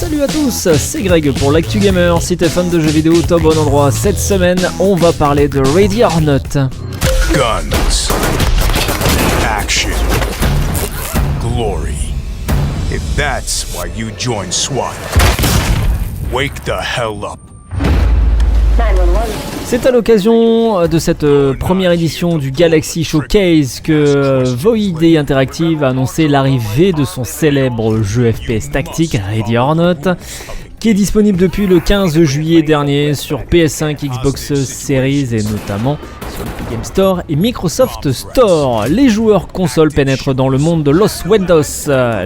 Salut à tous, c'est Greg pour l'Actu Gamer. Si t'es fan de jeux vidéo, t'es au bon endroit. Cette semaine, on va parler de Ready or Not. Guns, action, glory. If that's why you joined SWAT, wake the hell up. C'est à l'occasion de cette première édition du Galaxy Showcase que Void Interactive a annoncé l'arrivée de son célèbre jeu FPS tactique Ready or Not, qui est disponible depuis le 15 juillet dernier sur PS5, Xbox Series et notamment sur l'Epic Game Store et Microsoft Store. Les joueurs consoles pénètrent dans le monde de Los Windows.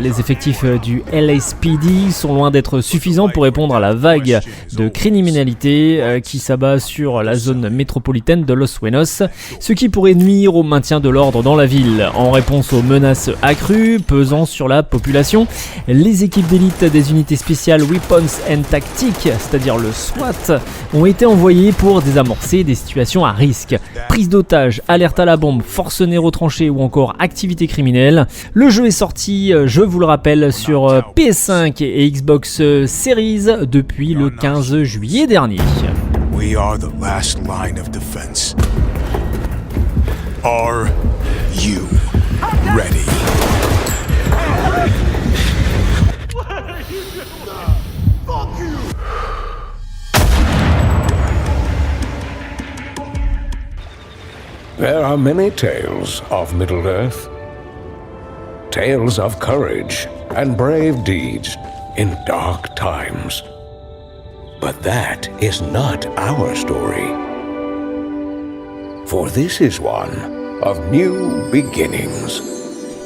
Les effectifs du LSPD sont loin d'être suffisants pour répondre à la vague de criminalité qui s'abat sur la zone métropolitaine de Los Windows, ce qui pourrait nuire au maintien de l'ordre dans la ville. En réponse aux menaces accrues pesant sur la population, les équipes d'élite des unités spéciales Weapons and Tactics, c'est-à-dire le SWAT, ont été envoyées pour désamorcer des situations à risque. Prise d'otages, alerte à la bombe, forcenés retranchés ou encore activité criminelle. Le jeu est sorti, je vous le rappelle, sur PS5 et Xbox Series depuis le 15 juillet dernier. We are the last line of defense. Are you ready? There are many tales of Middle-earth. Tales of courage and brave deeds in dark times. But that is not our story. For this is one of new beginnings.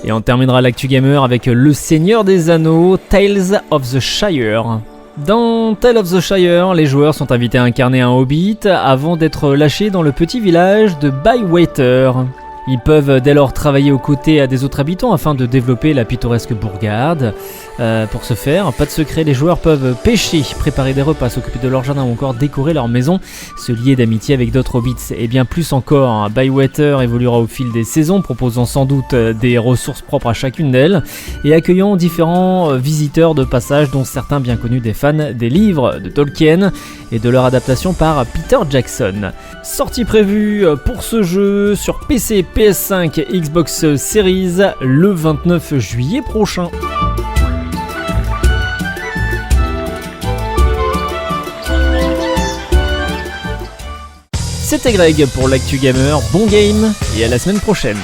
Et on terminera l'Actu Gamer avec Le Seigneur des Anneaux, Tales of the Shire. Dans Tales of the Shire, les joueurs sont invités à incarner un hobbit avant d'être lâchés dans le petit village de Bywater. Ils peuvent dès lors travailler aux côtés des autres habitants afin de développer la pittoresque bourgade. Pour ce faire, pas de secret, les joueurs peuvent pêcher, préparer des repas, s'occuper de leur jardin ou encore décorer leur maison, se lier d'amitié avec d'autres hobbits. Et bien plus encore, Bywater évoluera au fil des saisons, proposant sans doute des ressources propres à chacune d'elles et accueillant différents visiteurs de passage, dont certains bien connus des fans des livres de Tolkien et de leur adaptation par Peter Jackson. Sortie prévue pour ce jeu sur PC, PS5 et Xbox Series le 29 juillet prochain. C'était Greg pour l'Actu Gamer, bon game et à la semaine prochaine.